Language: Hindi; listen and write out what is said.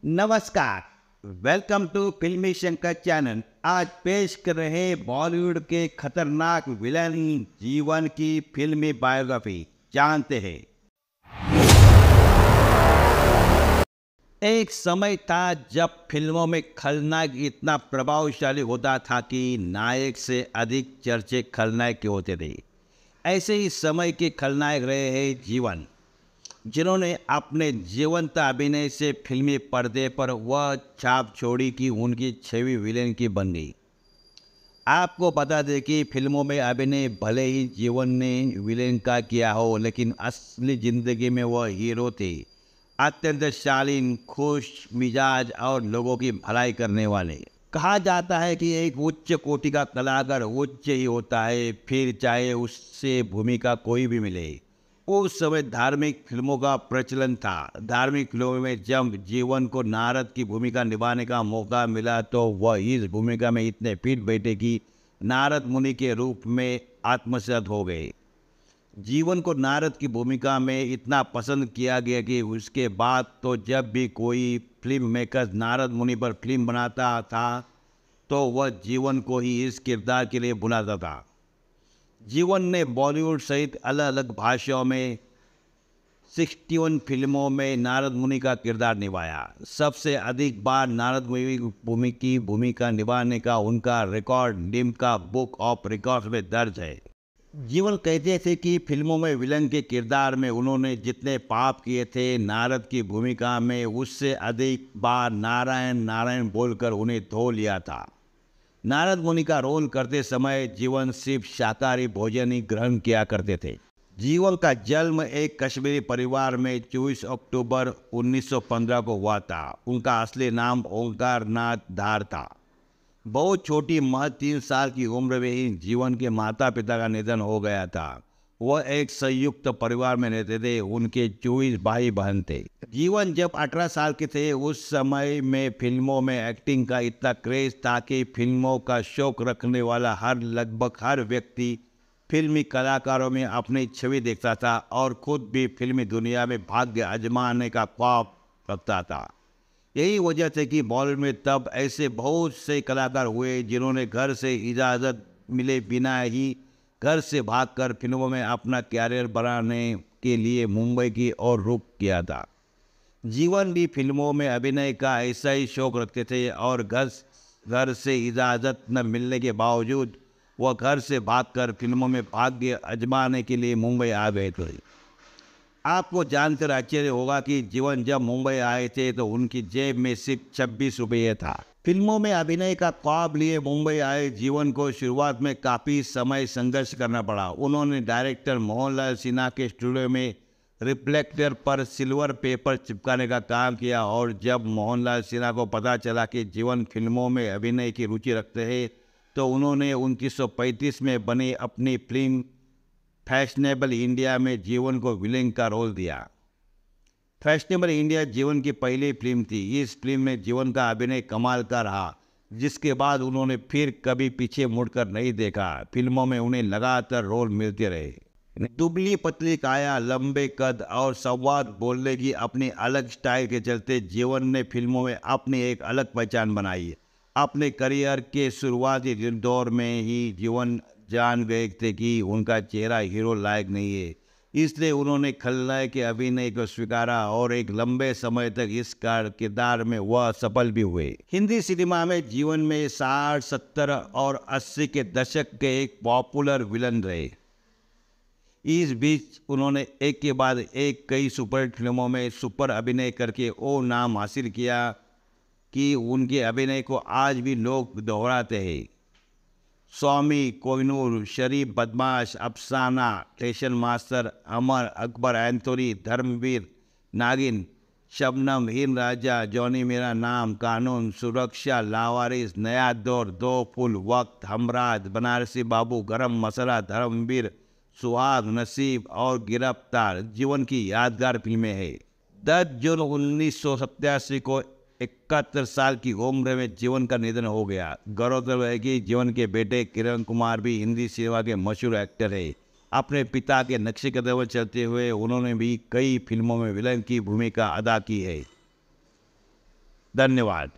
नमस्कार। वेलकम टू फिल्मी शंकर चैनल। आज पेश कर रहे बॉलीवुड के खतरनाक विलन जीवन की फिल्मी बायोग्राफी। जानते हैं। एक समय था जब फिल्मों में खलनायक इतना प्रभावशाली होता था कि नायक से अधिक चर्चे खलनायक के होते थे। ऐसे ही समय के खलनायक रहे हैं जीवन, जिन्होंने अपने जीवंत अभिनय से फिल्मी पर्दे पर वह छाप छोड़ी कि उनकी छवि विलेन की बन गई। आपको बता दें कि फिल्मों में अभिनय भले ही जीवन ने विलेन का किया हो, लेकिन असली जिंदगी में वह हीरो थे। अत्यंत शालीन, खुश मिजाज और लोगों की भलाई करने वाले। कहा जाता है कि एक उच्च कोटि का कलाकार उच्च ही होता है, फिर चाहे उससे भूमिका कोई भी मिले। उस समय धार्मिक फिल्मों का प्रचलन था। धार्मिक फिल्मों में जब जीवन को नारद की भूमिका निभाने का मौका मिला तो वह इस भूमिका में इतने फिट बैठे कि नारद मुनि के रूप में आत्मसात हो गए। जीवन को नारद की भूमिका में इतना पसंद किया गया कि उसके बाद तो जब भी कोई फिल्म मेकर नारद मुनि पर फिल्म बनाता था तो वह जीवन को ही इस किरदार के लिए बुलाता था। जीवन ने बॉलीवुड सहित अलग अलग भाषाओं में 61 फिल्मों में नारद मुनि का किरदार निभाया। सबसे अधिक बार नारद मुनि की भूमिका निभाने का उनका record Limca book of records में दर्ज है। जीवन कहते थे कि फिल्मों में विलन के किरदार में उन्होंने जितने पाप किए थे, नारद की भूमिका में उससे अधिक बार नारायण नारायण बोलकर उन्हें धो लिया था। नारद मुनि का रोल करते समय जीवन सिर्फ शाकाहारी भोजन ही ग्रहण किया करते थे। जीवन का जन्म एक कश्मीरी परिवार में 24 अक्टूबर 1915 को हुआ था। उनका असली नाम ओंकार नाथ धार था। बहुत छोटी महज 3 साल की उम्र में ही जीवन के माता पिता का निधन हो गया था। वह एक संयुक्त परिवार में रहते थे। उनके 24 भाई बहन थे। जीवन जब 18 साल के थे उस समय में फिल्मों में एक्टिंग का इतना क्रेज था कि फिल्मों का शौक रखने वाला लगभग हर व्यक्ति फिल्मी कलाकारों में अपनी छवि देखता था और खुद भी फिल्मी दुनिया में भाग्य आजमाने का ख्वाब रखता था। यही वजह थी कि बॉलीवुड में तब ऐसे बहुत से कलाकार हुए जिन्होंने घर से इजाज़त मिले बिना ही घर से भागकर फिल्मों में अपना कैरियर बनाने के लिए मुंबई की ओर रुख किया था। जीवन भी फिल्मों में अभिनय का ऐसा ही शौक रखते थे और घर से इजाज़त न मिलने के बावजूद वह घर से भागकर फिल्मों में भाग्य आजमाने के लिए मुंबई आ गए थे। आपको जानकर आश्चर्य होगा कि जीवन जब मुंबई आए थे तो उनकी जेब में सिर्फ 26 रुपये था। फिल्मों में अभिनय का ख्वाब लिए मुंबई आए जीवन को शुरुआत में काफ़ी समय संघर्ष करना पड़ा। उन्होंने डायरेक्टर मोहनलाल सिन्हा के स्टूडियो में रिफ्लेक्टर पर सिल्वर पेपर चिपकाने का काम किया और जब मोहनलाल सिन्हा को पता चला कि जीवन फिल्मों में अभिनय की रुचि रखते हैं तो उन्होंने 1935 में बनी अपनी फिल्म फैशनेबल इंडिया में जीवन को विलेन का रोल दिया। फैशनेबल इंडिया जीवन की पहली फिल्म थी। इस फिल्म में जीवन का अभिनय कमाल का रहा, जिसके बाद उन्होंने फिर कभी पीछे मुड़कर नहीं देखा। फिल्मों में उन्हें लगातार रोल मिलते रहे। दुबली पतली काया, लंबे कद और संवाद बोलने की अपनी अलग स्टाइल के चलते जीवन ने फिल्मों में अपनी एक अलग पहचान बनाई। अपने करियर के शुरुआती दौर में ही जीवन जान गए थे कि उनका चेहरा हीरो लायक नहीं है, इसलिए उन्होंने खलनायक के अभिनय को स्वीकारा और एक लंबे समय तक इस किरदार में वह सफल भी हुए। हिंदी सिनेमा में जीवन में 60, 70 और 80 के दशक के एक पॉपुलर विलन रहे। इस बीच उन्होंने एक के बाद एक कई सुपरहिट फिल्मों में सुपर अभिनय करके वो नाम हासिल किया कि उनके अभिनय को आज भी लोग दोहराते हैं। स्वामी, कोहिनूर, शरीफ, बदमाश, अफसाना, स्टेशन मास्टर, अमर, अकबर, एंथोनी, धर्मवीर, नागिन, शबनम, हीर राजा, जॉनी मेरा नाम, कानून, सुरक्षा, लावारिस, नया दौर, दो फूल, वक्त, हमराज, बनारसी बाबू, गरम मसाला, धर्मवीर, सुहाग, नसीब और गिरफ्तार जीवन की यादगार फिल्में हैं। 10 जून 1987 को 71 साल की उम्र में जीवन का निधन हो गया। गौरतलब है कि जीवन के बेटे किरण कुमार भी हिंदी सिनेमा के मशहूर एक्टर है। अपने पिता के नक्शे कदम पर चलते हुए उन्होंने भी कई फिल्मों में विलन की भूमिका अदा की है। धन्यवाद।